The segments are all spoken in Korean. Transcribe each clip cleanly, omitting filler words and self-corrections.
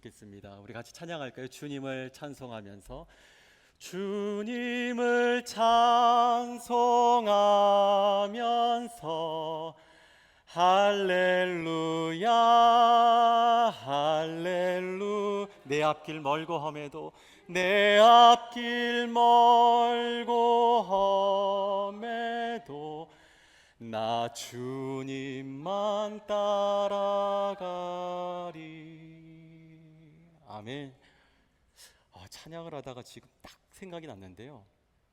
좋겠습니다. 우리 같이 찬양할까요? 주님을 찬송하면서 주님을 찬송하면서 할렐루야 할렐루 내 앞길 멀고 험해도 내 앞길 멀고 험해도 나 주님만 따라가리. 아멘. 찬양을 하다가 지금 딱 생각이 났는데요,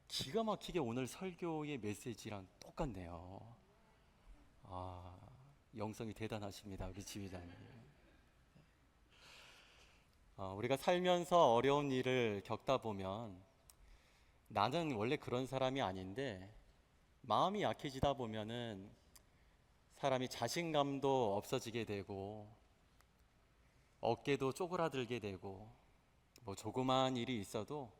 기가 막히게 오늘 설교의 메시지랑 똑같네요. 영성이 대단하십니다, 우리 지휘자님. 우리가 살면서 어려운 일을 겪다 보면 나는 원래 그런 사람이 아닌데 마음이 약해지다 보면은 사람이 자신감도 없어지게 되고 어깨도 쪼그라들게 되고 뭐 조그마한 일이 있어도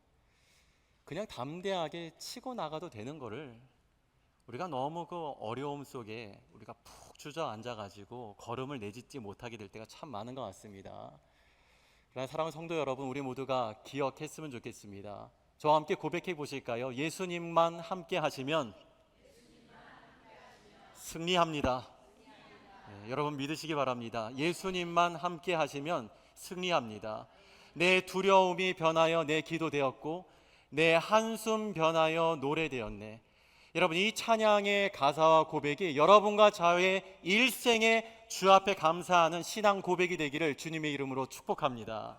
그냥 담대하게 치고 나가도 되는 거를 우리가 너무 그 어려움 속에 우리가 푹 주저앉아 가지고 걸음을 내딛지 못하게 될 때가 참 많은 것 같습니다. 그러나 사랑하는 성도 여러분, 우리 모두가 기억했으면 좋겠습니다. 저와 함께 고백해 보실까요? 예수님만 함께 하시면 승리합니다. 네, 여러분 믿으시기 바랍니다. 예수님만 함께 하시면 승리합니다. 내 두려움이 변하여 내 기도 되었고 내 한숨 변하여 노래 되었네. 여러분, 이 찬양의 가사와 고백이 여러분과 저의 일생에 주 앞에 감사하는 신앙 고백이 되기를 주님의 이름으로 축복합니다.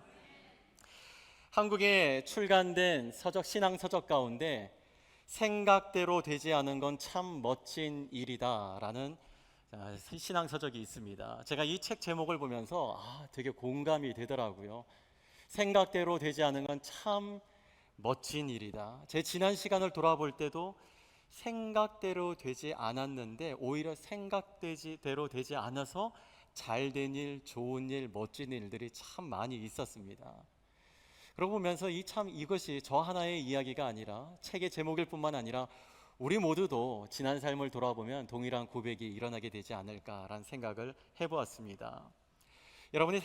한국에 출간된 서적, 신앙 서적 가운데 생각대로 되지 않은 건 참 멋진 일이다 라는 신앙 서적이 있습니다. 제가 이 책 제목을 보면서 되게 공감이 되더라고요. 생각대로 되지 않은 건 참 멋진 일이다. 제 지난 시간을 돌아볼 때도 생각대로 되지 않았는데 오히려 생각대로 되지 않아서 잘된 일, 좋은 일, 멋진 일들이 참 많이 있었습니다. 그러고 보면서 이것이 저 하나의 이야기가 아니라 책의 제목일 뿐만 아니라 우리 모두도 지난 삶을 돌아보면 동일한 고백이 일어나게 되지 않을까라는 생각을 해보았습니다. 여러분의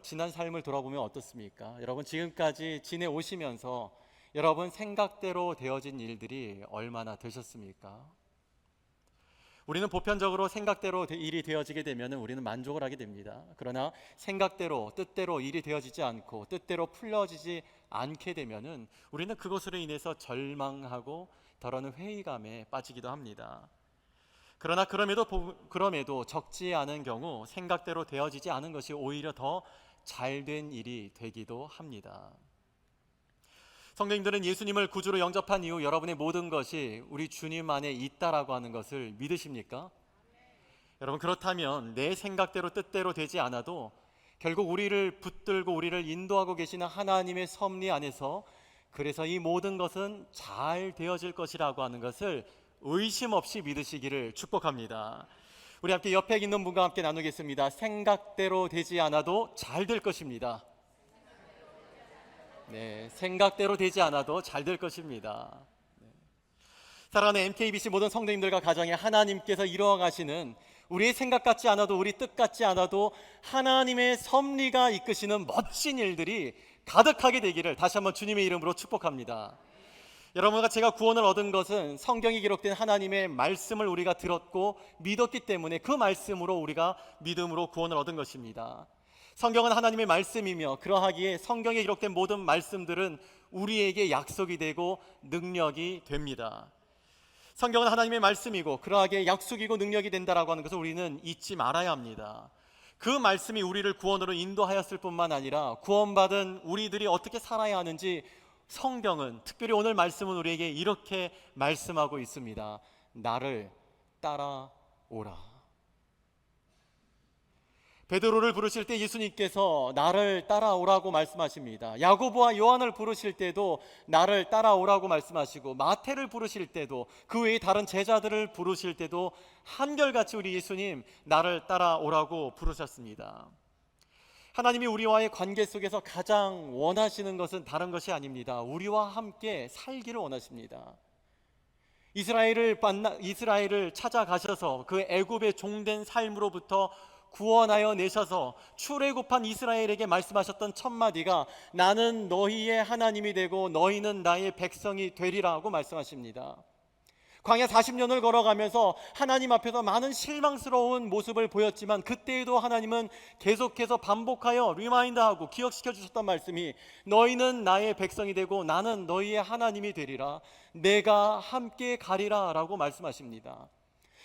지난 삶을 돌아보면 어떻습니까? 여러분 지금까지 지내오시면서 여러분 생각대로 되어진 일들이 얼마나 되셨습니까? 우리는 보편적으로 생각대로 일이 되어지게 되면 우리는 만족을 하게 됩니다. 그러나 생각대로, 뜻대로 일이 되어지지 않고 뜻대로 풀려지지 않게 되면 우리는 그것으로 인해서 절망하고 더러는 회의감에 빠지기도 합니다. 그러나 그럼에도 적지 않은 경우 생각대로 되어지지 않은 것이 오히려 더 잘된 일이 되기도 합니다. 성도님들은 예수님을 구주로 영접한 이후 여러분의 모든 것이 우리 주님 안에 있다라고 하는 것을 믿으십니까? 여러분, 그렇다면 내 생각대로 뜻대로 되지 않아도 결국 우리를 붙들고 우리를 인도하고 계시는 하나님의 섭리 안에서 그래서 이 모든 것은 잘 되어질 것이라고 하는 것을 의심 없이 믿으시기를 축복합니다. 우리 함께 옆에 있는 분과 함께 나누겠습니다. 생각대로 되지 않아도 잘 될 것입니다. 네, 생각대로 되지 않아도 잘 될 것입니다. 사랑하는 MKBC 모든 성도님들과 가정에 하나님께서 이루어가시는 우리의 생각 같지 않아도 우리 뜻 같지 않아도 하나님의 섭리가 이끄시는 멋진 일들이 가득하게 되기를 다시 한번 주님의 이름으로 축복합니다. 여러분과 제가 구원을 얻은 것은 성경에 기록된 하나님의 말씀을 우리가 들었고 믿었기 때문에 그 말씀으로 우리가 믿음으로 구원을 얻은 것입니다. 성경은 하나님의 말씀이며 그러하기에 성경에 기록된 모든 말씀들은 우리에게 약속이 되고 능력이 됩니다. 성경은 하나님의 말씀이고 그러하기에 약속이고 능력이 된다라고 하는 것을 우리는 잊지 말아야 합니다. 그 말씀이 우리를 구원으로 인도하였을 뿐만 아니라 구원받은 우리들이 어떻게 살아야 하는지 성경은, 특별히 오늘 말씀은 우리에게 이렇게 말씀하고 있습니다. 나를 따라오라. 베드로를 부르실 때 예수님께서 나를 따라오라고 말씀하십니다. 야고보와 요한을 부르실 때도 나를 따라오라고 말씀하시고 마태를 부르실 때도 그 외에 다른 제자들을 부르실 때도 한결같이 우리 예수님 나를 따라오라고 부르셨습니다. 하나님이 우리와의 관계 속에서 가장 원하시는 것은 다른 것이 아닙니다. 우리와 함께 살기를 원하십니다. 이스라엘을 찾아가셔서 그 애굽의 종된 삶으로부터 구원하여 내셔서 출애굽한 이스라엘에게 말씀하셨던 첫 마디가 나는 너희의 하나님이 되고 너희는 나의 백성이 되리라고 말씀하십니다. 광야 40년을 걸어가면서 하나님 앞에서 많은 실망스러운 모습을 보였지만 그때에도 하나님은 계속해서 반복하여 리마인드하고 기억시켜 주셨던 말씀이 너희는 나의 백성이 되고 나는 너희의 하나님이 되리라, 내가 함께 가리라 라고 말씀하십니다.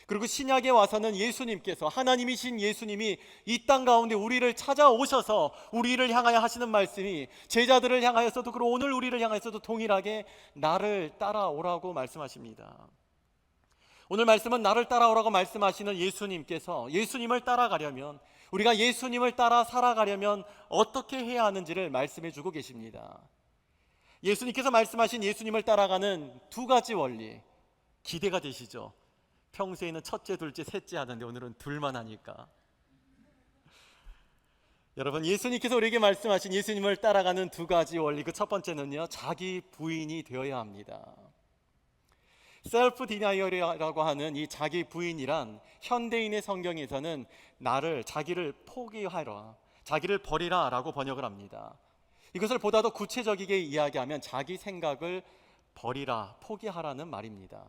그리고 신약에 와서는 예수님께서, 하나님이신 예수님이 이 땅 가운데 우리를 찾아오셔서 우리를 향하여 하시는 말씀이 제자들을 향하여서도 그리고 오늘 우리를 향하여서도 동일하게 나를 따라오라고 말씀하십니다. 오늘 말씀은 나를 따라오라고 말씀하시는 예수님께서 예수님을 따라가려면, 우리가 예수님을 따라 살아가려면 어떻게 해야 하는지를 말씀해 주고 계십니다. 예수님께서 말씀하신 예수님을 따라가는 두 가지 원리, 기대가 되시죠? 평소에는 첫째, 둘째, 셋째 하는데 오늘은 둘만 하니까. 여러분, 예수님께서 우리에게 말씀하신 예수님을 따라가는 두 가지 원리, 그 첫 번째는요, 자기 부인이 되어야 합니다. 셀프 디나이얼이라고 하는 이 자기 부인이란 현대인의 성경에서는 자기를 포기하라, 자기를 버리라 라고 번역을 합니다. 이것을 보다 더 구체적이게 이야기하면 자기 생각을 버리라, 포기하라는 말입니다.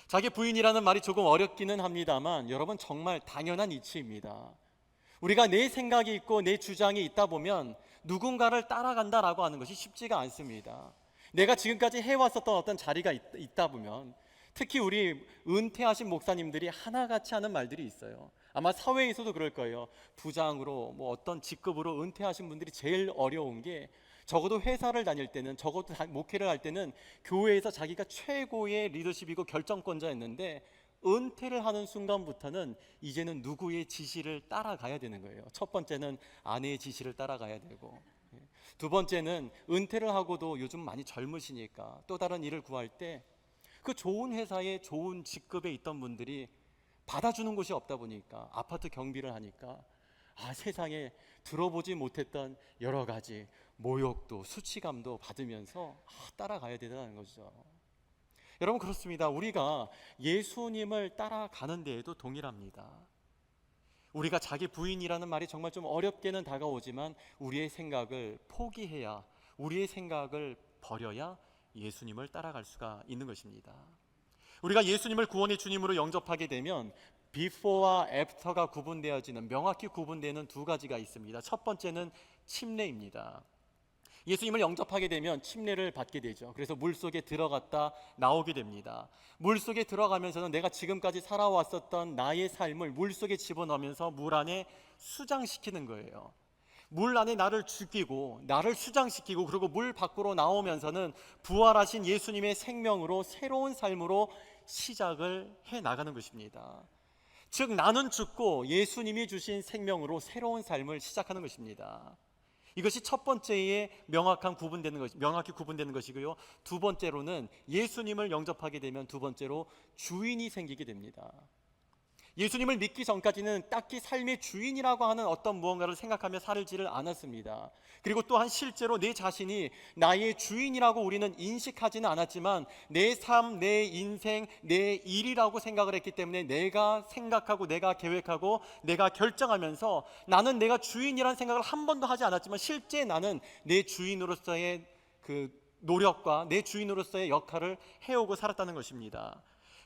자기 부인이라는 말이 조금 어렵기는 합니다만 여러분, 정말 당연한 이치입니다. 우리가 내 생각이 있고 내 주장이 있다 보면 누군가를 따라간다라고 하는 것이 쉽지가 않습니다. 내가 지금까지 해왔었던 어떤 자리가 있다 보면, 특히 우리 은퇴하신 목사님들이 하나같이 하는 말들이 있어요. 아마 사회에서도 그럴 거예요. 부장으로 어떤 직급으로 은퇴하신 분들이 제일 어려운 게, 적어도 회사를 다닐 때는, 적어도 목회를 할 때는 교회에서 자기가 최고의 리더십이고 결정권자였는데 은퇴를 하는 순간부터는 이제는 누구의 지시를 따라가야 되는 거예요. 첫 번째는 아내의 지시를 따라가야 되고, 두 번째는 은퇴를 하고도 요즘 많이 젊으시니까 또 다른 일을 구할 때 그 좋은 회사에 좋은 직급에 있던 분들이 받아주는 곳이 없다 보니까 아파트 경비를 하니까 세상에 들어보지 못했던 여러 가지 모욕도 수치감도 받으면서 따라가야 되다는 거죠. 여러분, 그렇습니다. 우리가 예수님을 따라가는 데에도 동일합니다. 우리가 자기 부인이라는 말이 정말 좀 어렵게는 다가오지만 우리의 생각을 포기해야, 우리의 생각을 버려야 예수님을 따라갈 수가 있는 것입니다. 우리가 예수님을 구원의 주님으로 영접하게 되면 before와 after가 구분되어지는, 명확히 구분되는 두 가지가 있습니다. 첫 번째는 침례입니다. 예수님을 영접하게 되면 침례를 받게 되죠. 그래서 물속에 들어갔다 나오게 됩니다. 물속에 들어가면서는 내가 지금까지 살아왔었던 나의 삶을 물속에 집어넣으면서 물 안에 수장시키는 거예요. 물 안에 나를 죽이고 나를 수장시키고, 그리고 물 밖으로 나오면서는 부활하신 예수님의 생명으로 새로운 삶으로 시작을 해 나가는 것입니다. 즉, 나는 죽고 예수님이 주신 생명으로 새로운 삶을 시작하는 것입니다. 이것이 첫 번째에 명확히 구분되는 것이고요. 두 번째로는 예수님을 영접하게 되면 두 번째로 주인이 생기게 됩니다. 예수님을 믿기 전까지는 딱히 삶의 주인이라고 하는 어떤 무언가를 생각하며 살지를 않았습니다. 그리고 또한 실제로 내 자신이 나의 주인이라고 우리는 인식하지는 않았지만 내 삶, 내 인생, 내 일이라고 생각을 했기 때문에 내가 생각하고 내가 계획하고 내가 결정하면서 나는 내가 주인이라는 생각을 한 번도 하지 않았지만 실제 나는 내 주인으로서의 그 노력과 내 주인으로서의 역할을 해오고 살았다는 것입니다.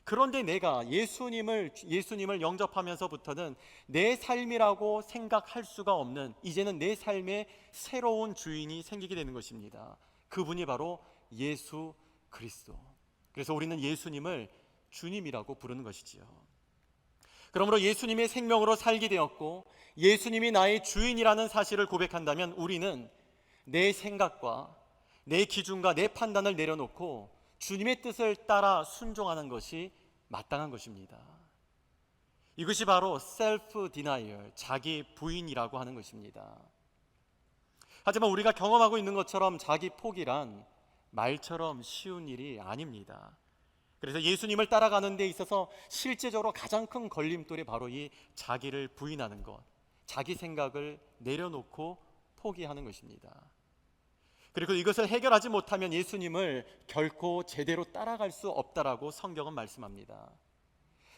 그런데 내가 예수님을 영접하면서부터는 내 삶이라고 생각할 수가 없는, 이제는 내 삶에 새로운 주인이 생기게 되는 것입니다. 그분이 바로 예수 그리스도. 그래서 우리는 예수님을 주님이라고 부르는 것이지요. 그러므로 예수님의 생명으로 살게 되었고 예수님이 나의 주인이라는 사실을 고백한다면 우리는 내 생각과 내 기준과 내 판단을 내려놓고 주님의 뜻을 따라 순종하는 것이 마땅한 것입니다. 이것이 바로 셀프 디나이얼, 자기 부인이라고 하는 것입니다. 하지만 우리가 경험하고 있는 것처럼 자기 포기란 말처럼 쉬운 일이 아닙니다. 그래서 예수님을 따라가는 데 있어서 실제적으로 가장 큰 걸림돌이 바로 이 자기를 부인하는 것, 자기 생각을 내려놓고 포기하는 것입니다. 그리고 이것을 해결하지 못하면 예수님을 결코 제대로 따라갈 수 없다라고 성경은 말씀합니다.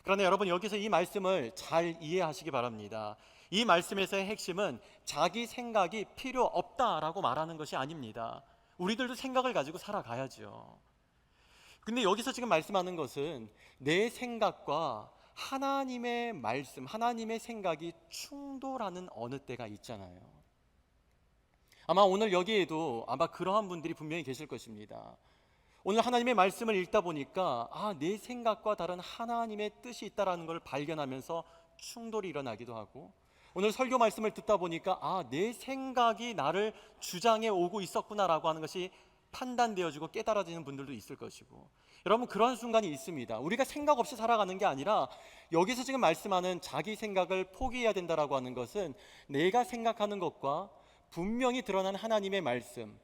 그러나 여러분, 여기서 이 말씀을 잘 이해하시기 바랍니다. 이 말씀에서의 핵심은 자기 생각이 필요 없다라고 말하는 것이 아닙니다. 우리들도 생각을 가지고 살아가야죠. 근데 여기서 지금 말씀하는 것은 내 생각과 하나님의 말씀, 하나님의 생각이 충돌하는 어느 때가 있잖아요. 아마 오늘 여기에도 아마 그러한 분들이 분명히 계실 것입니다. 오늘 하나님의 말씀을 읽다 보니까 내 생각과 다른 하나님의 뜻이 있다는 걸 발견하면서 충돌이 일어나기도 하고, 오늘 설교 말씀을 듣다 보니까 내 생각이 나를 주장해 오고 있었구나라고 하는 것이 판단되어지고 깨달아지는 분들도 있을 것이고, 여러분, 그러한 순간이 있습니다. 우리가 생각 없이 살아가는 게 아니라 여기서 지금 말씀하는 자기 생각을 포기해야 된다라고 하는 것은 내가 생각하는 것과 분명히 드러난 하나님의 말씀,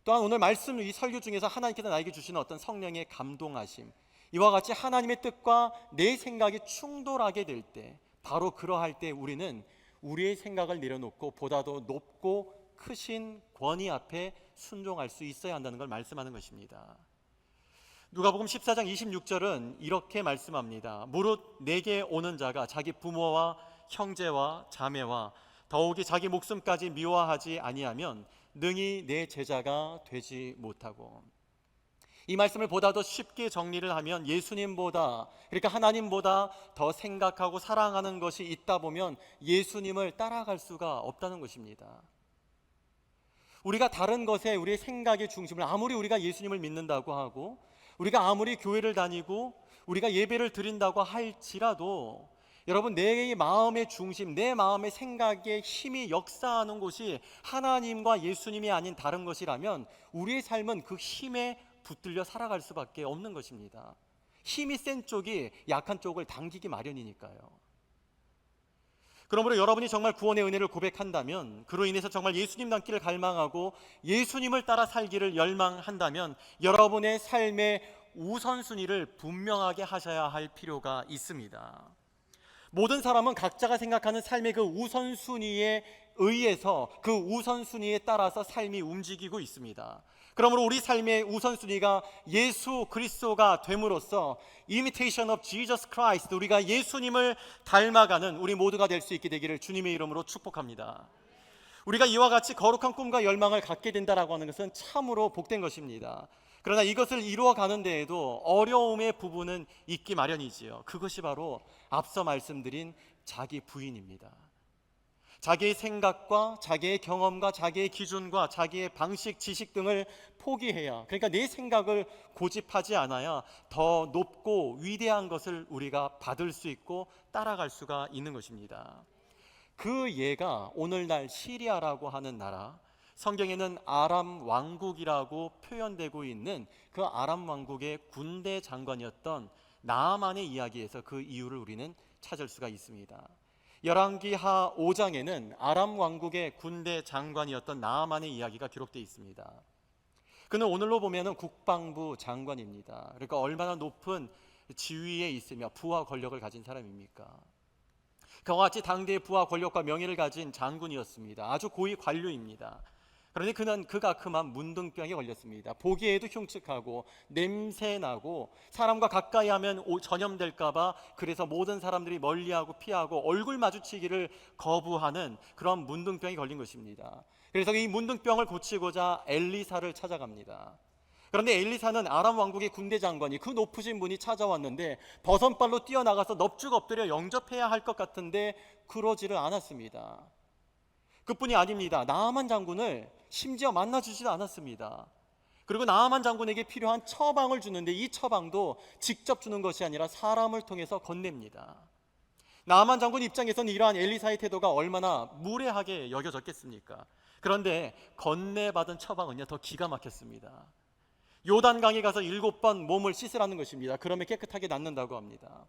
또한 오늘 말씀 이 설교 중에서 하나님께서 나에게 주시는 어떤 성령의 감동하심, 이와 같이 하나님의 뜻과 내 생각이 충돌하게 될 때, 바로 그러할 때 우리는 우리의 생각을 내려놓고 보다도 높고 크신 권위 앞에 순종할 수 있어야 한다는 걸 말씀하는 것입니다. 누가복음 14장 26절은 이렇게 말씀합니다. 무릇 내게 오는 자가 자기 부모와 형제와 자매와 더욱이 자기 목숨까지 미워하지 아니하면 능히 내 제자가 되지 못하고, 이 말씀을 보다 더 쉽게 정리를 하면 예수님보다, 그러니까 하나님보다 더 생각하고 사랑하는 것이 있다 보면 예수님을 따라갈 수가 없다는 것입니다. 우리가 다른 것에 우리의 생각의 중심을, 아무리 우리가 예수님을 믿는다고 하고 우리가 아무리 교회를 다니고 우리가 예배를 드린다고 할지라도, 여러분, 내 마음의 중심, 내 마음의 생각에 힘이 역사하는 곳이 하나님과 예수님이 아닌 다른 것이라면 우리의 삶은 그 힘에 붙들려 살아갈 수밖에 없는 것입니다. 힘이 센 쪽이 약한 쪽을 당기기 마련이니까요. 그러므로 여러분이 정말 구원의 은혜를 고백한다면, 그로 인해서 정말 예수님 닮기를 갈망하고 예수님을 따라 살기를 열망한다면, 여러분의 삶의 우선순위를 분명하게 하셔야 할 필요가 있습니다. 모든 사람은 각자가 생각하는 삶의 그 우선순위에 의해서, 그 우선순위에 따라서 삶이 움직이고 있습니다. 그러므로 우리 삶의 우선순위가 예수 그리스도가 됨으로써 Imitation of Jesus Christ, 우리가 예수님을 닮아가는 우리 모두가 될 수 있게 되기를 주님의 이름으로 축복합니다. 우리가 이와 같이 거룩한 꿈과 열망을 갖게 된다라고 하는 것은 참으로 복된 것입니다. 그러나 이것을 이루어가는 데에도 어려움의 부분은 있기 마련이지요. 그것이 바로 앞서 말씀드린 자기 부인입니다. 자기의 생각과 자기의 경험과 자기의 기준과 자기의 방식, 지식 등을 포기해야, 그러니까 내 생각을 고집하지 않아야 더 높고 위대한 것을 우리가 받을 수 있고 따라갈 수가 있는 것입니다. 그 예가 오늘날 시리아라고 하는 나라, 성경에는 아람 왕국이라고 표현되고 있는 그 아람 왕국의 군대 장관이었던 나아만의 이야기에서 그 이유를 우리는 찾을 수가 있습니다. 열왕기하 5장에는 아람 왕국의 군대 장관이었던 나아만의 이야기가 기록되어 있습니다. 그는 오늘로 보면 국방부 장관입니다. 그러니까 얼마나 높은 지위에 있으며 부와 권력을 가진 사람입니까? 그와 같이 당대의 부와 권력과 명예를 가진 장군이었습니다. 아주 고위 관료입니다. 그런데 그는 그가 그만 문둥병에 걸렸습니다. 보기에도 흉측하고 냄새나고 사람과 가까이 하면 전염될까 봐 그래서 모든 사람들이 멀리하고 피하고 얼굴 마주치기를 거부하는 그런 문둥병이 걸린 것입니다. 그래서 이 문둥병을 고치고자 엘리사를 찾아갑니다. 그런데 엘리사는 아람 왕국의 군대 장관이, 그 높으신 분이 찾아왔는데 버선발로 뛰어나가서 넙죽 엎드려 영접해야 할 것 같은데 그러지를 않았습니다. 그뿐이 아닙니다. 나아만 장군을 심지어 만나주지도 않았습니다. 그리고 나아만 장군에게 필요한 처방을 주는데 이 처방도 직접 주는 것이 아니라 사람을 통해서 건넵니다. 나아만 장군 입장에서는 이러한 엘리사의 태도가 얼마나 무례하게 여겨졌겠습니까? 그런데 건네받은 처방은요, 더 기가 막혔습니다. 요단강에 가서 7번 몸을 씻으라는 것입니다. 그러면 깨끗하게 낫는다고 합니다.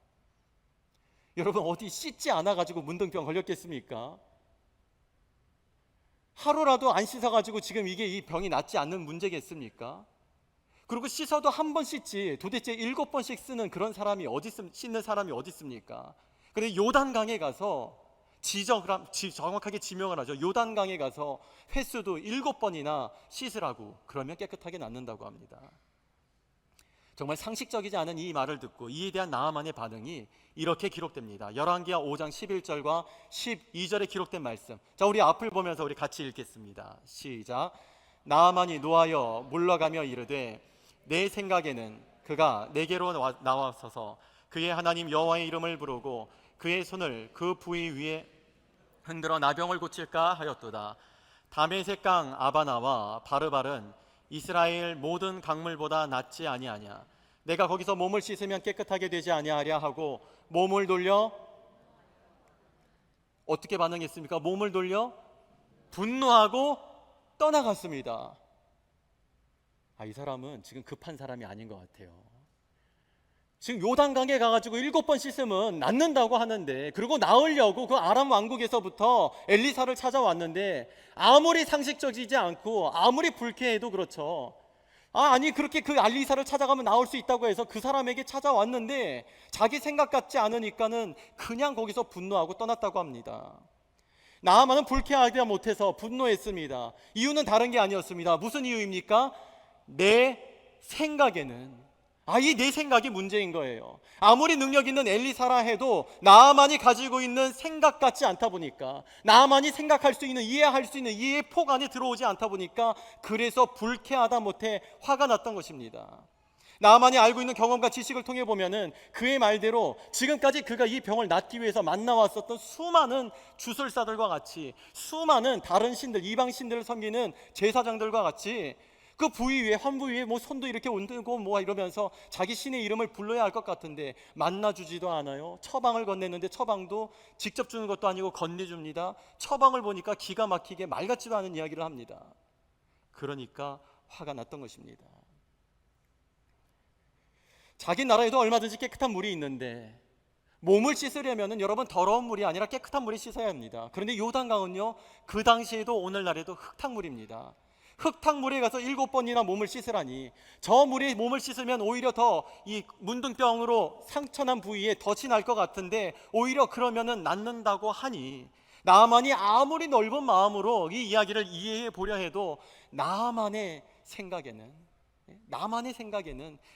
여러분, 어디 씻지 않아가지고 문둥병 걸렸겠습니까? 하루라도 안 씻어가지고 지금 이게 이 병이 낫지 않는 문제겠습니까? 그리고 씻어도 한 번 씻지 도대체 7번씩 쓰는 그런 사람이 씻는 사람이 어디 있습니까? 그런데 요단강에 가서 정확하게 지명을 하죠. 요단강에 가서 횟수도 7번이나 씻으라고, 그러면 깨끗하게 낫는다고 합니다. 정말 상식적이지 않은 이 말을 듣고 이에 대한 나아만의 반응이 이렇게 기록됩니다. 열왕기하 5장 11절과 12절에 기록된 말씀. 자, 우리 앞을 보면서 우리 같이 읽겠습니다. 시작. 나아만이 노하여 물러가며 이르되 내 생각에는 그가 내게로 나와서서 그의 하나님 여호와의 이름을 부르고 그의 손을 그 부위 위에 흔들어 나병을 고칠까 하였도다. 다메섹 강 아바나와 바르발은 이스라엘 모든 강물보다 낫지 아니하냐. 내가 거기서 몸을 씻으면 깨끗하게 되지 아니하랴 하고 몸을 돌려 어떻게 반응했습니까? 몸을 돌려 분노하고 떠나갔습니다. 이 사람은 지금 급한 사람이 아닌 것 같아요. 지금 요단강에 가가지고 7번 씻으면 낫는다고 하는데, 그리고 나으려고 그 아람 왕국에서부터 엘리사를 찾아왔는데 아무리 상식적이지 않고 아무리 불쾌해도 그렇죠. 아니 그렇게 그 엘리사를 찾아가면 나올 수 있다고 해서 그 사람에게 찾아왔는데 자기 생각 같지 않으니까는 그냥 거기서 분노하고 떠났다고 합니다. 나아만은 불쾌하지 못해서 분노했습니다. 이유는 다른 게 아니었습니다. 무슨 이유입니까? 내 생각에는, 이 내 생각이 문제인 거예요. 아무리 능력 있는 엘리사라 해도 나아만이 가지고 있는 생각 같지 않다 보니까, 나아만이 생각할 수 있는, 이해할 수 있는 이해의 폭 안에 들어오지 않다 보니까 그래서 불쾌하다 못해 화가 났던 것입니다. 나아만이 알고 있는 경험과 지식을 통해 보면은 그의 말대로 지금까지 그가 이 병을 낫기 위해서 만나왔었던 수많은 주술사들과 같이, 수많은 다른 신들, 이방 신들을 섬기는 제사장들과 같이 그 부위 위에, 한 부위 위에 손도 이렇게 얹고 이러면서 자기 신의 이름을 불러야 할 것 같은데 만나주지도 않아요. 처방을 건넸는데 처방도 직접 주는 것도 아니고 건네줍니다. 처방을 보니까 기가 막히게 말 같지도 않은 이야기를 합니다. 그러니까 화가 났던 것입니다. 자기 나라에도 얼마든지 깨끗한 물이 있는데 몸을 씻으려면 여러분 더러운 물이 아니라 깨끗한 물이 씻어야 합니다. 그런데 요단강은요, 그 당시에도 오늘날에도 흙탕물입니다. 흙탕물에 가서 7번이나 몸을 씻으라니, 저 물에 몸을 씻으면 오히려 더 이 문둥병으로 상처난 부위에 덫이 날 것 같은데 오히려 그러면은 낫는다고 하니, 나아만이 아무리 넓은 마음으로 이 이야기를 이해해 보려 해도 나만의 생각에는,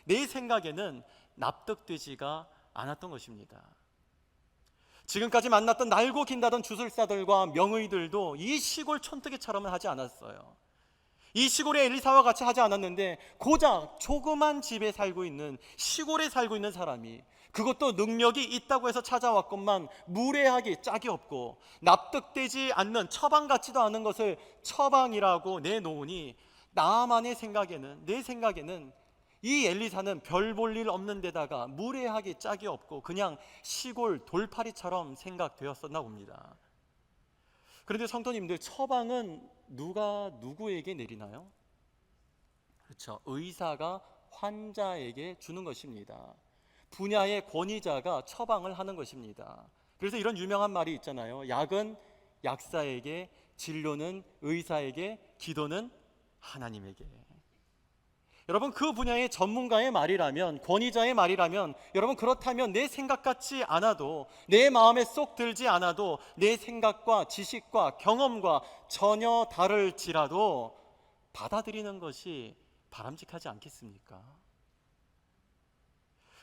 내 생각에는 납득되지가 않았던 것입니다. 지금까지 만났던 날고 긴다던 주술사들과 명의들도 이 시골 촌뜨기처럼은 하지 않았어요. 이 시골의 엘리사와 같이 하지 않았는데 고작 조그만 집에 살고 있는, 시골에 살고 있는 사람이, 그것도 능력이 있다고 해서 찾아왔건만 무례하기 짝이 없고 납득되지 않는, 처방 같지도 않은 것을 처방이라고 내놓으니, 나만의 생각에는, 내 생각에는 이 엘리사는 별 볼 일 없는 데다가 무례하기 짝이 없고 그냥 시골 돌팔이처럼 생각되었었나 봅니다. 그런데 성도님들, 처방은 누가 누구에게 내리나요? 그렇죠. 의사가 환자에게 주는 것입니다. 분야의 권위자가 처방을 하는 것입니다. 그래서 이런 유명한 말이 있잖아요. 약은 약사에게, 진료는 의사에게, 기도는 하나님에게. 여러분, 그 분야의 전문가의 말이라면, 권위자의 말이라면, 여러분 그렇다면 내 생각 같지 않아도, 내 마음에 쏙 들지 않아도, 내 생각과 지식과 경험과 전혀 다를지라도 받아들이는 것이 바람직하지 않겠습니까?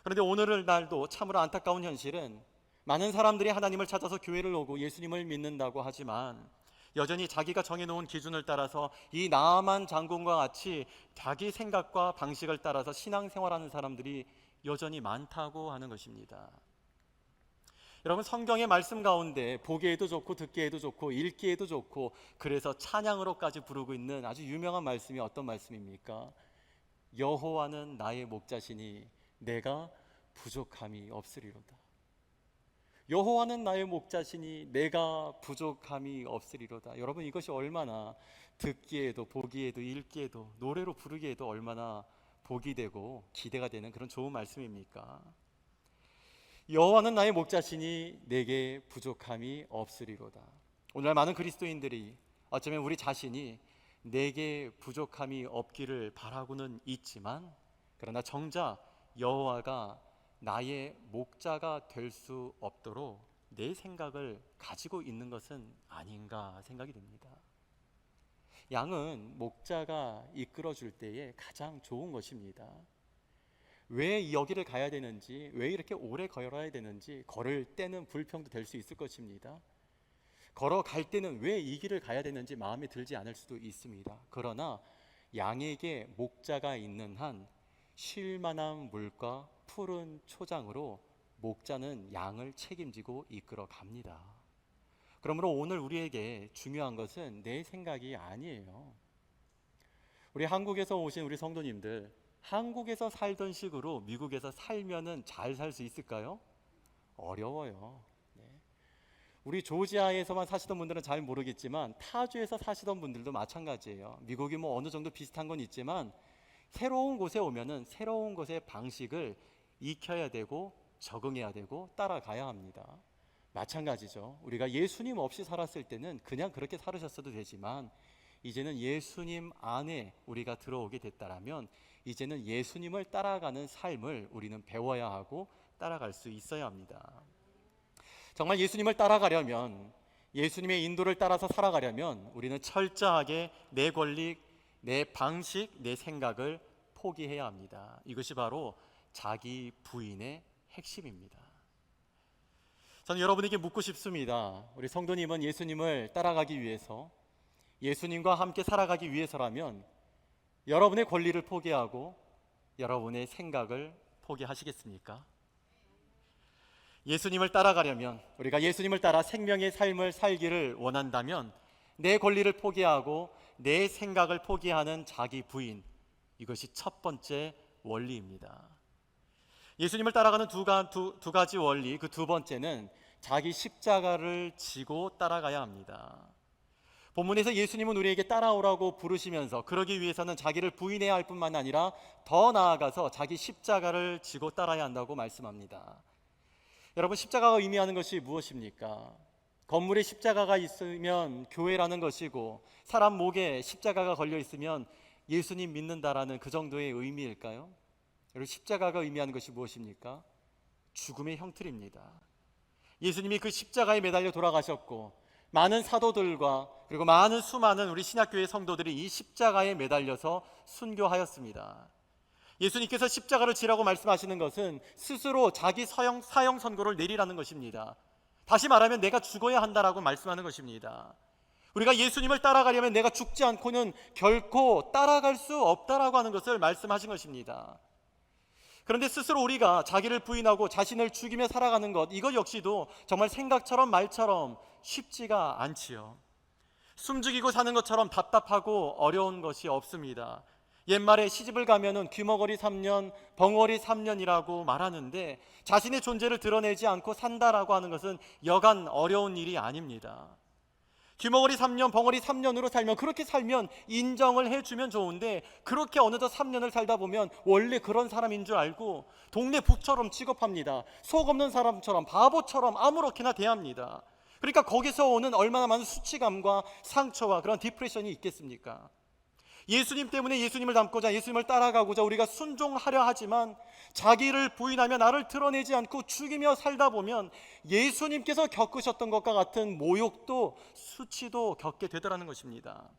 그런데 오늘날도 참으로 안타까운 현실은, 많은 사람들이 하나님을 찾아서 교회를 오고 예수님을 믿는다고 하지만 여전히 자기가 정해놓은 기준을 따라서 이 나아만 장군과 같이 자기 생각과 방식을 따라서 신앙생활하는 사람들이 여전히 많다고 하는 것입니다. 여러분, 성경의 말씀 가운데 보기에도 좋고 듣기에도 좋고 읽기에도 좋고 그래서 찬양으로까지 부르고 있는 아주 유명한 말씀이 어떤 말씀입니까? 여호와는 나의 목자시니 내가 부족함이 없으리로다. 여호와는 나의 목자시니 내가 부족함이 없으리로다. 여러분, 이것이 얼마나 듣기에도 보기에도 읽기에도 노래로 부르기에도 얼마나 복이 되고 기대가 되는 그런 좋은 말씀입니까? 여호와는 나의 목자시니 내게 부족함이 없으리로다. 오늘날 많은 그리스도인들이 어쩌면 우리 자신이 내게 부족함이 없기를 바라고는 있지만, 그러나 정작 여호와가 나의 목자가 될 수 없도록 내 생각을 가지고 있는 것은 아닌가 생각이 듭니다. 양은 목자가 이끌어 줄 때에 가장 좋은 것입니다. 왜 여기를 가야 되는지, 왜 이렇게 오래 걸어야 되는지, 걸을 때는 불평도 될 수 있을 것입니다. 걸어갈 때는 왜 이 길을 가야 되는지 마음에 들지 않을 수도 있습니다. 그러나 양에게 목자가 있는 한 쉴 만한 물과 푸른 초장으로 목자는 양을 책임지고 이끌어 갑니다. 그러므로 오늘 우리에게 중요한 것은 내 생각이 아니에요. 우리 한국에서 오신 우리 성도님들, 한국에서 살던 식으로 미국에서 살면은 잘 살 수 있을까요? 어려워요. 네. 우리 조지아에서만 사시던 분들은 잘 모르겠지만 타주에서 사시던 분들도 마찬가지예요. 미국이 뭐 어느 정도 비슷한 건 있지만 새로운 곳에 오면은 새로운 곳의 방식을 익혀야 되고 적응해야 되고 따라가야 합니다. 마찬가지죠. 우리가 예수님 없이 살았을 때는 그냥 그렇게 살으셨어도 되지만 이제는 예수님 안에 우리가 들어오게 됐다라면 이제는 예수님을 따라가는 삶을 우리는 배워야 하고 따라갈 수 있어야 합니다. 정말 예수님을 따라가려면, 예수님의 인도를 따라서 살아가려면 우리는 철저하게 내 권리, 내 방식, 내 생각을 포기해야 합니다. 이것이 바로 자기 부인의 핵심입니다. 저는 여러분에게 묻고 싶습니다. 우리 성도님은 예수님을 따라가기 위해서, 예수님과 함께 살아가기 위해서라면 여러분의 권리를 포기하고 여러분의 생각을 포기하시겠습니까? 예수님을 따라가려면, 우리가 예수님을 따라 생명의 삶을 살기를 원한다면 내 권리를 포기하고 내 생각을 포기하는 자기 부인, 이것이 첫 번째 원리입니다. 예수님을 따라가는 두 가지 원리, 그 두 번째는 자기 십자가를 지고 따라가야 합니다. 본문에서 예수님은 우리에게 따라오라고 부르시면서 그러기 위해서는 자기를 부인해야 할 뿐만 아니라 더 나아가서 자기 십자가를 지고 따라야 한다고 말씀합니다. 여러분, 십자가가 의미하는 것이 무엇입니까? 건물에 십자가가 있으면 교회라는 것이고 사람 목에 십자가가 걸려 있으면 예수님 믿는다라는 그 정도의 의미일까요? 여러분, 십자가가 의미하는 것이 무엇입니까? 죽음의 형틀입니다. 예수님이 그 십자가에 매달려 돌아가셨고 많은 사도들과 그리고 수많은 우리 신약교회 성도들이 이 십자가에 매달려서 순교하였습니다. 예수님께서 십자가를 지라고 말씀하시는 것은 스스로 자기 사형 선고를 내리라는 것입니다. 다시 말하면 내가 죽어야 한다라고 말씀하는 것입니다. 우리가 예수님을 따라가려면 내가 죽지 않고는 결코 따라갈 수 없다라고 하는 것을 말씀하신 것입니다. 그런데 스스로 우리가 자기를 부인하고 자신을 죽이며 살아가는 것, 이것 역시도 정말 생각처럼 말처럼 쉽지가 않지요. 숨죽이고 사는 것처럼 답답하고 어려운 것이 없습니다. 옛말에 시집을 가면은 귀머거리 3년, 벙어리 3년이라고 말하는데 자신의 존재를 드러내지 않고 산다라고 하는 것은 여간 어려운 일이 아닙니다. 귀머거리 3년, 벙어리 3년으로 살면, 그렇게 살면 인정을 해주면 좋은데 그렇게 어느덧 3년을 살다 보면 원래 그런 사람인 줄 알고 동네 북처럼 취급합니다. 속 없는 사람처럼, 바보처럼 아무렇게나 대합니다. 그러니까 거기서 오는 얼마나 많은 수치감과 상처와 그런 디프레션이 있겠습니까? 예수님 때문에 예수님을 닮고자, 예수님을 따라가고자 우리가 순종하려 하지만 자기를 부인하며 나를 드러내지 않고 죽이며 살다 보면 예수님께서 겪으셨던 것과 같은 모욕도 수치도 겪게 되더라는 것입니다.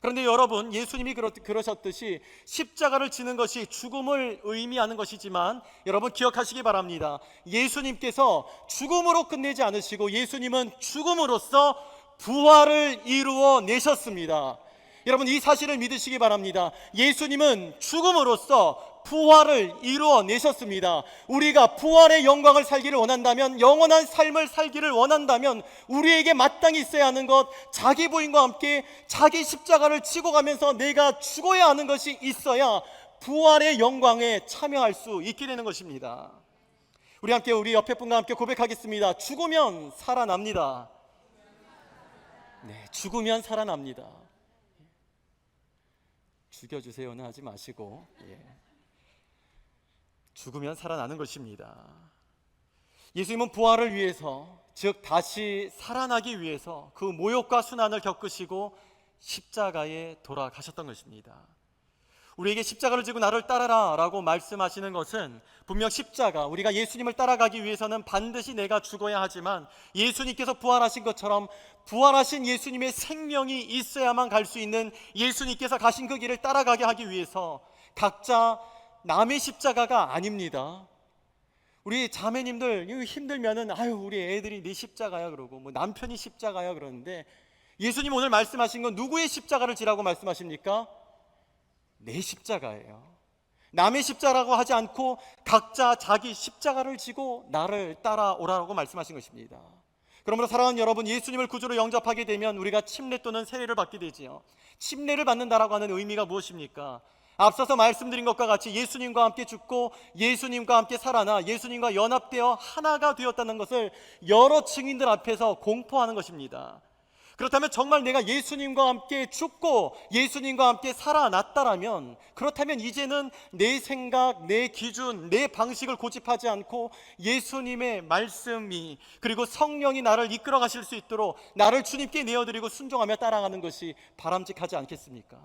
그런데 여러분, 예수님이 그러셨듯이 십자가를 지는 것이 죽음을 의미하는 것이지만 여러분 기억하시기 바랍니다. 예수님께서 죽음으로 끝내지 않으시고 예수님은 죽음으로써 부활을 이루어 내셨습니다. 여러분, 이 사실을 믿으시기 바랍니다. 예수님은 죽음으로써 부활을 이루어 내셨습니다. 우리가 부활의 영광을 살기를 원한다면, 영원한 삶을 살기를 원한다면 우리에게 마땅히 있어야 하는 것, 자기 부인과 함께 자기 십자가를 지고 가면서 내가 죽어야 하는 것이 있어야 부활의 영광에 참여할 수 있게 되는 것입니다. 우리 옆에 분과 함께 고백하겠습니다. 죽으면 살아납니다. 네, 죽으면 살아납니다. 죽여주세요는 하지 마시고, 죽으면 살아나는 것입니다. 예수님은 부활을 위해서, 즉 다시 살아나기 위해서 그 모욕과 순환을 겪으시고 십자가에 돌아가셨던 것입니다. 우리에게 십자가를 지고 나를 따라라 라고 말씀하시는 것은 분명 십자가, 우리가 예수님을 따라가기 위해서는 반드시 내가 죽어야 하지만 예수님께서 부활하신 것처럼 부활하신 예수님의 생명이 있어야만 갈 수 있는, 예수님께서 가신 그 길을 따라가게 하기 위해서 각자 남의 십자가가 아닙니다. 우리 자매님들 이거 힘들면은 아유 우리 애들이 네 십자가야 그러고 뭐 남편이 십자가야 그러는데, 예수님 오늘 말씀하신 건 누구의 십자가를 지라고 말씀하십니까? 내 십자가예요. 남의 십자가라고 하지 않고 각자 자기 십자가를 지고 나를 따라오라고 말씀하신 것입니다. 그러므로 사랑하는 여러분, 예수님을 구주로 영접하게 되면 우리가 침례 또는 세례를 받게 되지요. 침례를 받는다라고 하는 의미가 무엇입니까? 앞서서 말씀드린 것과 같이 예수님과 함께 죽고 예수님과 함께 살아나 예수님과 연합되어 하나가 되었다는 것을 여러 증인들 앞에서 공포하는 것입니다. 그렇다면 정말 내가 예수님과 함께 죽고 예수님과 함께 살아났다라면, 그렇다면 이제는 내 생각, 내 기준, 내 방식을 고집하지 않고 예수님의 말씀이 그리고 성령이 나를 이끌어 가실 수 있도록 나를 주님께 내어드리고 순종하며 따라가는 것이 바람직하지 않겠습니까?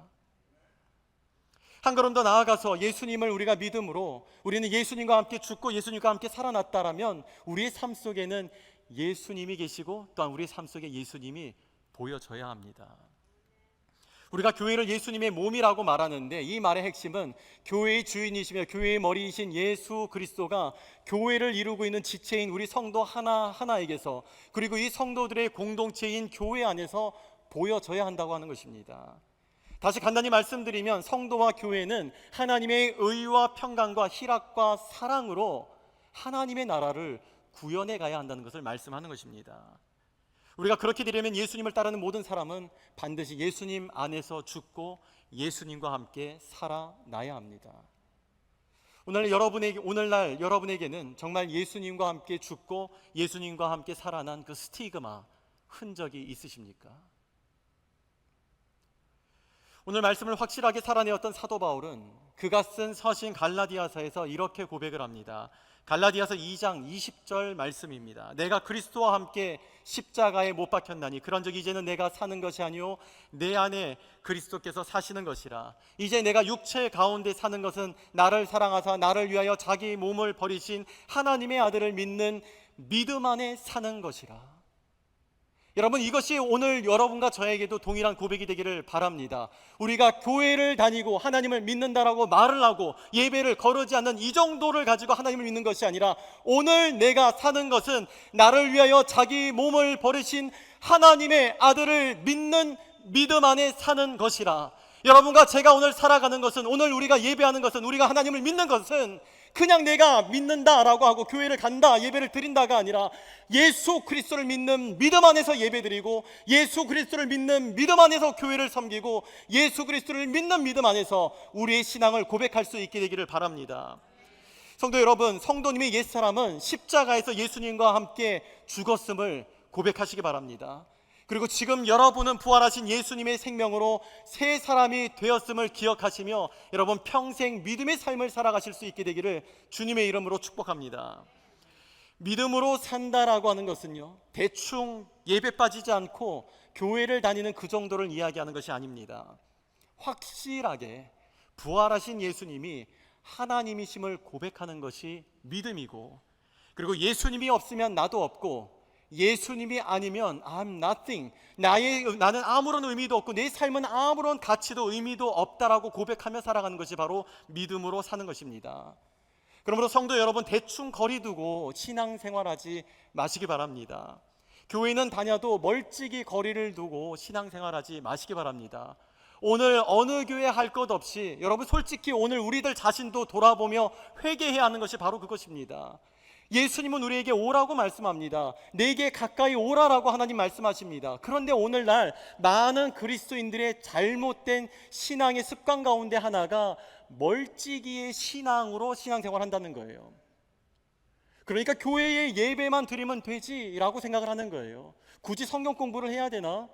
한 걸음 더 나아가서 예수님을 우리가 믿음으로 우리는 예수님과 함께 죽고 예수님과 함께 살아났다라면 우리의 삶 속에는 예수님이 계시고 또한 우리의 삶 속에 예수님이 보여져야 합니다. 우리가 교회를 예수님의 몸이라고 말하는데, 이 말의 핵심은 교회의 주인이시며 교회의 머리이신 예수 그리스도가 교회를 이루고 있는 지체인 우리 성도 하나하나에게서, 그리고 이 성도들의 공동체인 교회 안에서 보여져야 한다고 하는 것입니다. 다시 간단히 말씀드리면 성도와 교회는 하나님의 의와 평강과 희락과 사랑으로 하나님의 나라를 구현해 가야 한다는 것을 말씀하는 것입니다. 우리가 그렇게 되려면 예수님을 따르는 모든 사람은 반드시 예수님 안에서 죽고 예수님과 함께 살아나야 합니다. 오늘날 여러분에게는 정말 예수님과 함께 죽고 예수님과 함께 살아난 그 스티그마, 흔적이 있으십니까? 오늘 말씀을 확실하게 살아내었던 사도 바울은 그가 쓴 서신 갈라디아서에서 이렇게 고백을 합니다. 갈라디아서 2장 20절 말씀입니다. 내가 그리스도와 함께 십자가에 못 박혔나니 그런즉 이제는 내가 사는 것이 아니요 내 안에 그리스도께서 사시는 것이라. 이제 내가 육체 가운데 사는 것은 나를 사랑하사 나를 위하여 자기 몸을 버리신 하나님의 아들을 믿는 믿음 안에 사는 것이라. 여러분, 이것이 오늘 여러분과 저에게도 동일한 고백이 되기를 바랍니다. 우리가 교회를 다니고 하나님을 믿는다라고 말을 하고 예배를 거르지 않는 이 정도를 가지고 하나님을 믿는 것이 아니라, 오늘 내가 사는 것은 나를 위하여 자기 몸을 버리신 하나님의 아들을 믿는 믿음 안에 사는 것이라. 여러분과 제가 오늘 살아가는 것은, 오늘 우리가 예배하는 것은, 우리가 하나님을 믿는 것은 그냥 내가 믿는다라고 하고 교회를 간다, 예배를 드린다가 아니라 예수 그리스도를 믿는 믿음 안에서 예배드리고 예수 그리스도를 믿는 믿음 안에서 교회를 섬기고 예수 그리스도를 믿는 믿음 안에서 우리의 신앙을 고백할 수 있게 되기를 바랍니다. 성도 여러분, 성도님의 옛사람은 십자가에서 예수님과 함께 죽었음을 고백하시기 바랍니다. 그리고 지금 여러분은 부활하신 예수님의 생명으로 새 사람이 되었음을 기억하시며 여러분 평생 믿음의 삶을 살아가실 수 있게 되기를 주님의 이름으로 축복합니다. 믿음으로 산다라고 하는 것은요, 대충 예배 빠지지 않고 교회를 다니는 그 정도를 이야기하는 것이 아닙니다. 확실하게 부활하신 예수님이 하나님이심을 고백하는 것이 믿음이고, 그리고 예수님이 없으면 나도 없고 예수님이 아니면 I'm nothing, 나는 아무런 의미도 없고 내 삶은 아무런 가치도 의미도 없다라고 고백하며 살아가는 것이 바로 믿음으로 사는 것입니다. 그러므로 성도 여러분, 대충 거리 두고 신앙생활하지 마시기 바랍니다. 교회는 다녀도 멀찍이 거리를 두고 신앙생활하지 마시기 바랍니다. 오늘 어느 교회 할 것 없이 여러분 솔직히 오늘 우리들 자신도 돌아보며 회개해야 하는 것이 바로 그것입니다. 예수님은 우리에게 오라고 말씀합니다. 내게 가까이 오라라고 하나님 말씀하십니다. 그런데 오늘날 많은 그리스도인들의 잘못된 신앙의 습관 가운데 하나가 멀찍이의 신앙으로 신앙생활한다는 거예요. 그러니까 교회에 예배만 드리면 되지라고 생각을 하는 거예요. 굳이 성경 공부를 해야 되나?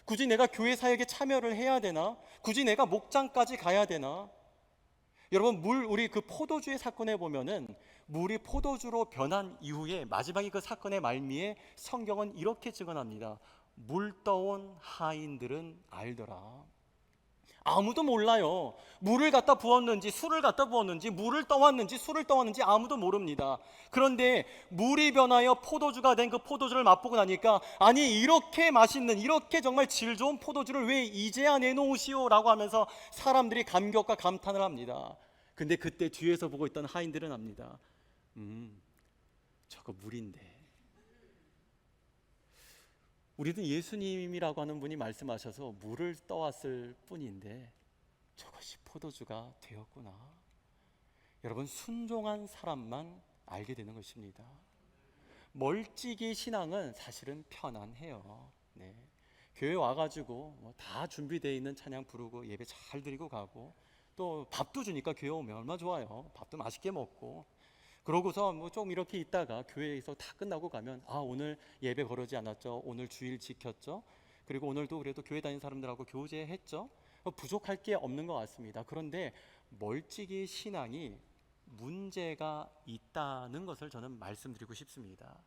굳이 내가 교회 사역에 참여를 해야 되나? 굳이 내가 목장까지 가야 되나? 여러분, 우리 그 포도주의 사건에 보면은 물이 포도주로 변한 이후에 마지막에 그 사건의 말미에 성경은 이렇게 증언합니다. 물 떠온 하인들은 알더라. 아무도 몰라요. 물을 갖다 부었는지 술을 갖다 부었는지 물을 떠왔는지 술을 떠왔는지 아무도 모릅니다. 그런데 물이 변하여 포도주가 된 그 포도주를 맛보고 나니까, 아니 이렇게 맛있는, 이렇게 정말 질 좋은 포도주를 왜 이제야 내놓으시오 라고 하면서 사람들이 감격과 감탄을 합니다. 근데 그때 뒤에서 보고 있던 하인들은 압니다. 저거 물인데. 우리는 예수님이라고 하는 분이 말씀하셔서 물을 떠왔을 뿐인데 저것이 포도주가 되었구나. 여러분, 순종한 사람만 알게 되는 것입니다. 멀찍이 신앙은 사실은 편안해요. 네. 교회 와가지고 다 준비되어 있는 찬양 부르고 예배 잘 드리고 가고, 또 밥도 주니까 교회 오면 얼마나 좋아요. 밥도 맛있게 먹고, 그러고서 좀 이렇게 있다가 교회에서 다 끝나고 가면 오늘 예배 거르지 않았죠, 오늘 주일 지켰죠, 그리고 오늘도 그래도 교회 다니는 사람들하고 교제했죠. 부족할 게 없는 것 같습니다. 그런데 멀찍이 신앙이 문제가 있다는 것을 저는 말씀드리고 싶습니다.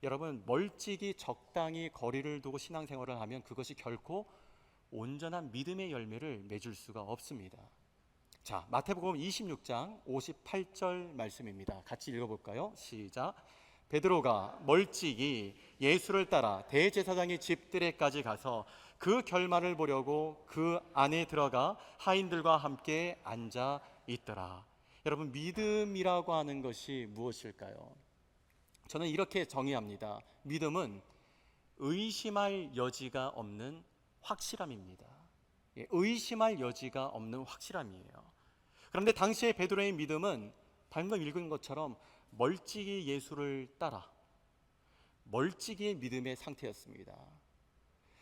여러분, 멀찍이 적당히 거리를 두고 신앙생활을 하면 그것이 결코 온전한 믿음의 열매를 맺을 수가 없습니다. 자, 마태복음 26장 58절 말씀입니다. 같이 읽어볼까요? 시작. 베드로가 멀찍이 예수를 따라 대제사장의 집들에까지 가서 그 결말을 보려고 그 안에 들어가 하인들과 함께 앉아 있더라. 여러분, 믿음이라고 하는 것이 무엇일까요? 저는 이렇게 정의합니다. 믿음은 의심할 여지가 없는 확실함입니다. 의심할 여지가 없는 확실함이에요. 그런데 당시의 베드로의 믿음은 방금 읽은 것처럼 멀찍이 예수를 따라 멀찍이의 믿음의 상태였습니다.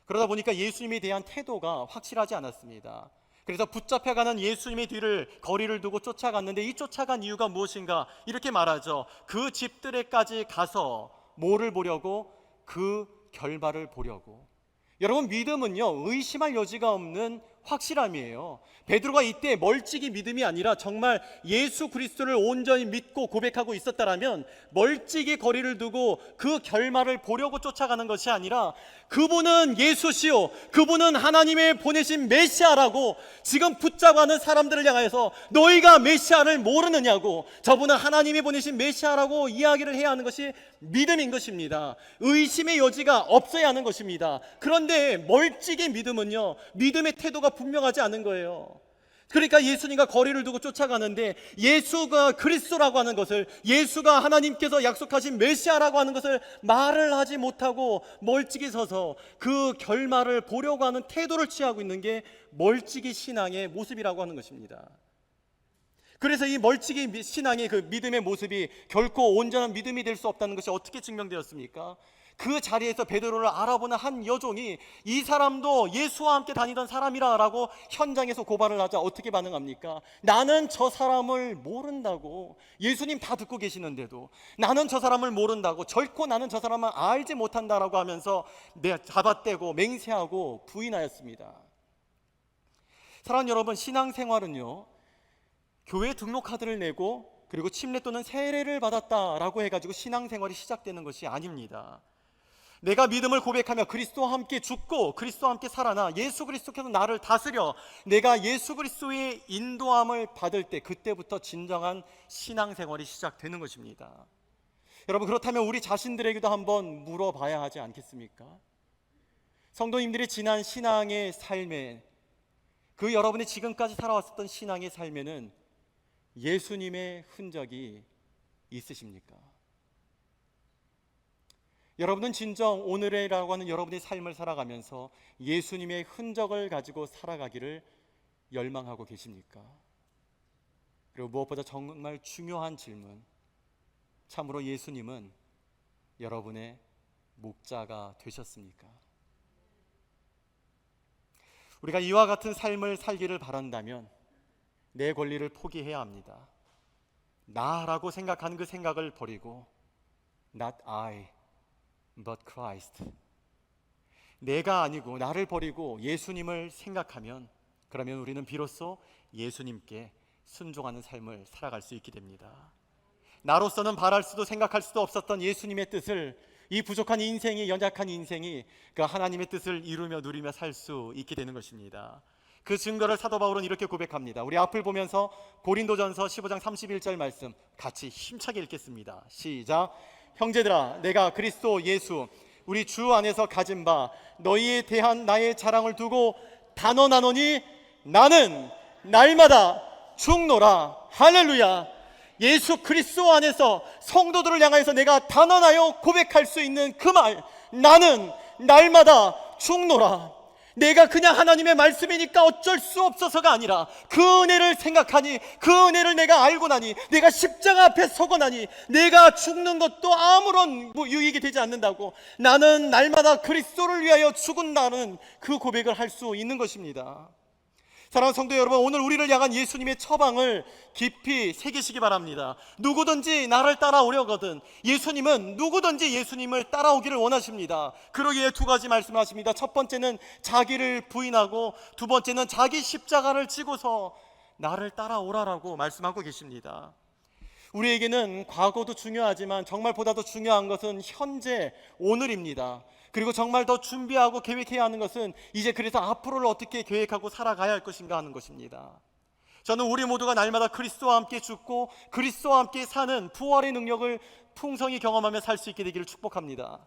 그러다 보니까 예수님에 대한 태도가 확실하지 않았습니다. 그래서 붙잡혀가는 예수님의 뒤를 거리를 두고 쫓아갔는데, 이 쫓아간 이유가 무엇인가? 이렇게 말하죠. 그 집들에까지 가서 뭐를 보려고? 그 결말을 보려고. 여러분, 믿음은요, 의심할 여지가 없는 확실함이에요. 베드로가 이때 멀찍이 믿음이 아니라 정말 예수 그리스도를 온전히 믿고 고백하고 있었다라면 멀찍이 거리를 두고 그 결말을 보려고 쫓아가는 것이 아니라 그분은 예수시오, 그분은 하나님의 보내신 메시아라고 지금 붙잡아가는 사람들을 향해서 너희가 메시아를 모르느냐고, 저분은 하나님이 보내신 메시아라고 이야기를 해야 하는 것이 믿음인 것입니다. 의심의 여지가 없어야 하는 것입니다. 그런데 멀찍이 믿음은요, 믿음의 태도가 분명하지 않은 거예요. 그러니까 예수님과 거리를 두고 쫓아가는데 예수가 그리스도라고 하는 것을, 예수가 하나님께서 약속하신 메시아라고 하는 것을 말을 하지 못하고 멀찍이 서서 그 결말을 보려고 하는 태도를 취하고 있는 게 멀찍이 신앙의 모습이라고 하는 것입니다. 그래서 이 멀찍이 신앙의 그 믿음의 모습이 결코 온전한 믿음이 될 수 없다는 것이 어떻게 증명되었습니까? 그 자리에서 베드로를 알아보는 한 여종이 이 사람도 예수와 함께 다니던 사람이라고 현장에서 고발을 하자 어떻게 반응합니까? 나는 저 사람을 모른다고. 예수님 다 듣고 계시는데도 나는 저 사람을 모른다고, 결코 나는 저 사람을 알지 못한다라고 하면서 잡아떼고 맹세하고 부인하였습니다. 사랑하는 여러분, 신앙생활은요, 교회 등록카드를 내고 그리고 침례 또는 세례를 받았다라고 해가지고 신앙생활이 시작되는 것이 아닙니다. 내가 믿음을 고백하며 그리스도와 함께 죽고 그리스도와 함께 살아나 예수 그리스도께서 나를 다스려 내가 예수 그리스도의 인도함을 받을 때, 그때부터 진정한 신앙생활이 시작되는 것입니다. 여러분, 그렇다면 우리 자신들에게도 한번 물어봐야 하지 않겠습니까? 성도님들이 지난 신앙의 삶에, 그 여러분이 지금까지 살아왔었던 신앙의 삶에는 예수님의 흔적이 있으십니까? 여러분은 진정 오늘이라고 하는 여러분의 삶을 살아가면서 예수님의 흔적을 가지고 살아가기를 열망하고 계십니까? 그리고 무엇보다 정말 중요한 질문, 참으로 예수님은 여러분의 목자가 되셨습니까? 우리가 이와 같은 삶을 살기를 바란다면 내 권리를 포기해야 합니다. 나라고 생각하는 그 생각을 버리고 Not I, but Christ. 내가 아니고 나를 버리고 예수님을 생각하면, 그러면 우리는 비로소 예수님께 순종하는 삶을 살아갈 수 있게 됩니다. 나로서는 바랄 수도 생각할 수도 없었던 예수님의 뜻을, 이 부족한 인생이, 연약한 인생이 그 하나님의 뜻을 이루며 누리며 살 수 있게 되는 것입니다. 그 증거를 사도 바울은 이렇게 고백합니다. 우리 앞을 보면서 고린도전서 15장 31절 말씀 같이 힘차게 읽겠습니다. 시작. 형제들아, 내가 그리스도 예수 우리 주 안에서 가진 바 너희에 대한 나의 자랑을 두고 단언하노니 나는 날마다 죽노라. 할렐루야. 예수 그리스도 안에서 성도들을 향해서 내가 단언하여 고백할 수 있는 그 말, 나는 날마다 죽노라. 내가 그냥 하나님의 말씀이니까 어쩔 수 없어서가 아니라 그 은혜를 생각하니, 그 은혜를 내가 알고 나니, 내가 십자가 앞에 서고 나니 내가 죽는 것도 아무런 유익이 되지 않는다고, 나는 날마다 그리스도를 위하여 죽은다는 그 고백을 할 수 있는 것입니다. 사랑하는 성도 여러분, 오늘 우리를 향한 예수님의 처방을 깊이 새기시기 바랍니다. 누구든지 나를 따라오려거든, 예수님은 누구든지 예수님을 따라오기를 원하십니다. 그러기에 두 가지 말씀하십니다. 첫 번째는 자기를 부인하고, 두 번째는 자기 십자가를 지고서 나를 따라오라라고 말씀하고 계십니다. 우리에게는 과거도 중요하지만 정말 보다 더 중요한 것은 현재, 오늘입니다. 그리고 정말 더 준비하고 계획해야 하는 것은 이제 그래서 앞으로를 어떻게 계획하고 살아가야 할 것인가 하는 것입니다. 저는 우리 모두가 날마다 그리스도와 함께 죽고 그리스도와 함께 사는 부활의 능력을 풍성히 경험하며 살 수 있게 되기를 축복합니다.